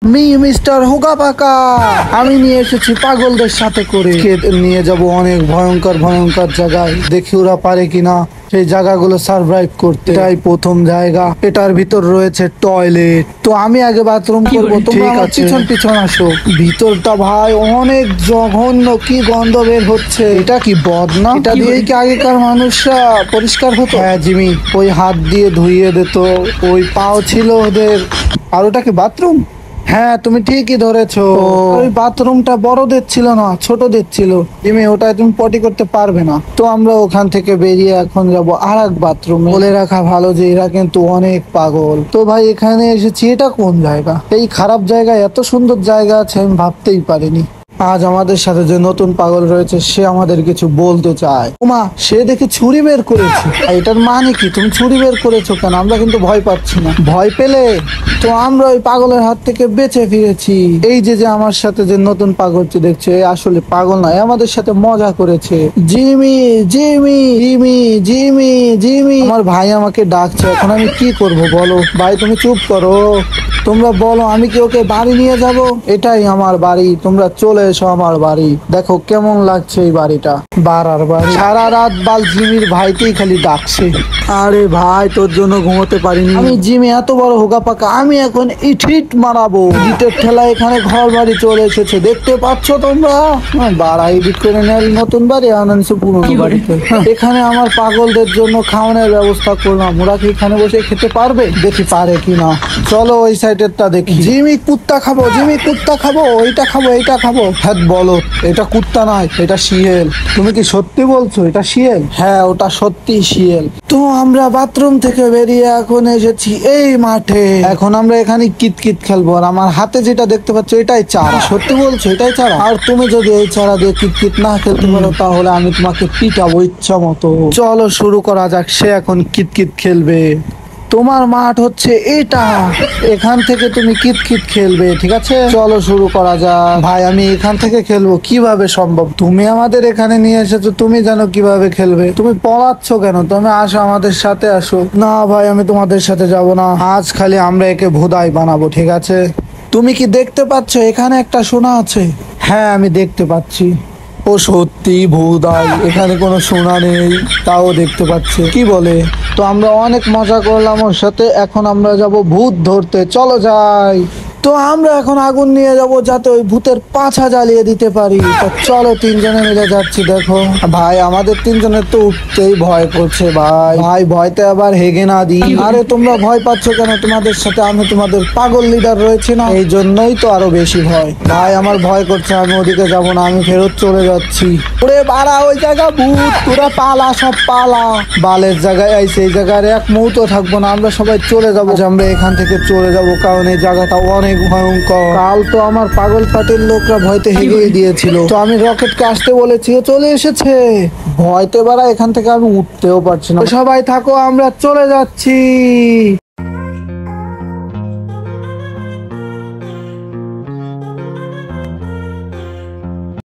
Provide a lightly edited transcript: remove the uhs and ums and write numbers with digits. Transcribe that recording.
Mister হুগা পাকা, আমি নিয়ে এসেছি পাগলদের সাথে করে। নিয়ে যাব অনেক ভয়ঙ্কর ভয়ঙ্কর জায়গায়, দেখি ওরা পারে কিনা সেই জায়গাগুলো সার্ভাইভ করতে। এটাই প্রথম জায়গা, এটার ভিতর রয়েছে টয়লেট। তো আমি আগে বাথরুম করবো, তোমরা আমার পিছন পিছন আসো। ভিতরটা ভাই অনেক জঘন্য, কি গন্ধ বের হচ্ছে। এটা কি বদনা? এটা দিয়েই কি আগেকার মানুষরা পরিষ্কার হতো? হ্যাঁ জিমি, ওই হাত দিয়ে ধুইয়ে দিত, ওই পাও ছিল ওদের। আর ওটা কি বাথরুম? হ্যাঁ তুমি ঠিকই ধরেছো, ওই বাথরুমটা বড়দের ছিল না, ছোটদের ছিল। জিমি ওটায় তুমি পটি করতে পারবে না। তো আমরা ওখান থেকে বেরিয়ে এখন যাব আর এক বাথরুমে। বলে রাখা ভালো যে এরা কিন্তু অনেক পাগল। তো ভাই এখানে এসেছি, এটা কোন জায়গা? এই খারাপ জায়গায় এত সুন্দর জায়গা আছে আমি ভাবতেই পারিনি। আজ আমাদের সাথে যে নতুন পাগল রয়েছে সে আমাদের কিছু বলতে চায়। ওমা, সে দেখে ছুরি বের করেছে। এটার মানে কি? তুমি ছুরি বের করেছো কেন? আমরা কিন্তু ভয় পাচ্ছি না। ভয় পেলে তো আমরা ওই পাগলের হাত থেকে বেঁচে ফিরেছি। এই যে আমার সাথে যে নতুন পাগলটি দেখছে, এ আসলে পাগল নয়, আমাদের সাথে মজা করেছে। Jimmy Jimmy Jimmy Jimmy Jimmy, আমার ভাই আমাকে ডাকছে, এখন আমি কি করব বলো? ভাই তুমি চুপ করো, তোমরা বলো আমি কি ওকে বাড়ি নিয়ে যাব? এটাই আমার বাড়ি, তোমরা চলে এসো আমার বাড়ি। দেখো কেমন লাগছে এই বাড়িটা, বাড়ার বাড়ি। সারা রাত বাল জিমির ভাইকেই খালি ডাকছে। আরে ভাই তোর জন্য ঘুমোতে পারিনি আমি। জিমি এত বড় হোগা পাকা, আমি এখন ইট মারাবো। ইটের ঠেলা এখানে ঘর বাড়ি চলে এসেছে, দেখতে পাচ্ছ তোমরা? বাড়া এডিট করে নেয় নতুন বাড়ি, আনন্দ পুরনো বাড়িতে। এখানে আমার পাগলদের জন্য খাওয়ানোর ব্যবস্থা করলাম, ওরা কি এখানে বসে খেতে পারবে? দেখি পারে কিনা। চলো ওই সাইডেরটা দেখি। জিমি কুত্তা খাবো, জিমি কুত্তা খাবো, এইটা খাবো, এইটা খাবো। হ্যাঁ বলো, এটা কুত্তা নয়, এটা শিয়াল। তুমি কি সত্যি বলছো এটা শিয়াল? হ্যাঁ ওটা সত্যি শিয়াল। তো আমরা বাথরুম থেকে বেরিয়ে এখন এসেছি এই মাঠে। এখন আমরা এখানে কিতকিত খেলবো। আর আমার হাতে যেটা দেখতে পাচ্ছ এটাই চারা। সত্যি বলছো এটাই চারা? আর তুমি যদি এই চারা দিয়ে কিতকিত না খেলতে পারো তাহলে আমি তোমাকে পিটাবো ইচ্ছা মতো। চলো শুরু করা যাক, সে এখন কিতকিত খেলবে। তোমার মাঠ হচ্ছে এটা, এখান থেকে তুমি কিতকিত খেলবে, ঠিক আছে? চলো শুরু করা যাক। ভাই আমি এখান থেকে খেলবো, কিভাবে সম্ভব? তুমি আমাদের এখানে নিয়ে এসেছো, তুমি জানো কিভাবে খেলবে। তুমি পলাচ্ছ কেন? তুমি আসো আমাদের সাথে আসো। না ভাই আমি তোমাদের সাথে যাব না, আজ খালি আমরা একে ভোদাই বানাবো, ঠিক আছে? তুমি কি দেখতে পাচ্ছ এখানে একটা সোনা আছে? হ্যাঁ আমি দেখতে পাচ্ছি। ও সত্যি ভূদাই, এখানে কোনো সোনা নেই তাও দেখতে পাচ্ছে, কি বলে? তো আমরা অনেক মজা করলাম ওর সাথে, এখন আমরা যাব ভূত ধরতে, চলো যাই। তো আমরা এখন আগুন নিয়ে যাব যাতে ওই ভূতের পাছা জ্বালিয়ে দিতে পারি। তো চলো তিনজনে মিলে যাচ্ছি। দেখো ভাই আমাদের তিনজনের তো উঠতেই ভয় করছে। ভাই ভাই ভয়তে আবার হেগে না দিই। আরে তোমরা ভয় পাচ্ছ কেন? তোমাদের সাথে আমি তোমাদের পাগল লিডার রয়েছে না, এই জন্যই তো আরো বেশি ভয়। ভাই আমার ভয় করছে, আমি ওদিকে যাবো না, আমি ফেরত চলে যাচ্ছি। ওরে বাড়া ওই জায়গা ভূত, তোরা পালা, সব পালা। বালের জায়গায় আইছে, এই জায়গার এক মুহূর্ত থাকবো না, আমরা সবাই চলে যাবো। আমরা এখান থেকে চলে যাবো, কারণ এই জায়গাটা অনেক ভয়ঙ্কর। কাল তো আমার পাগল পার্টির লোকরা ভয়তে হেগেই দিয়েছিল। তো আমি রকেটকে আসতে বলেছি, ও চলে এসেছে। ভয়তে বাড়া এখান থেকে আমি উঠতেও পারছি না। সবাই থাকো, আমরা চলে যাচ্ছি।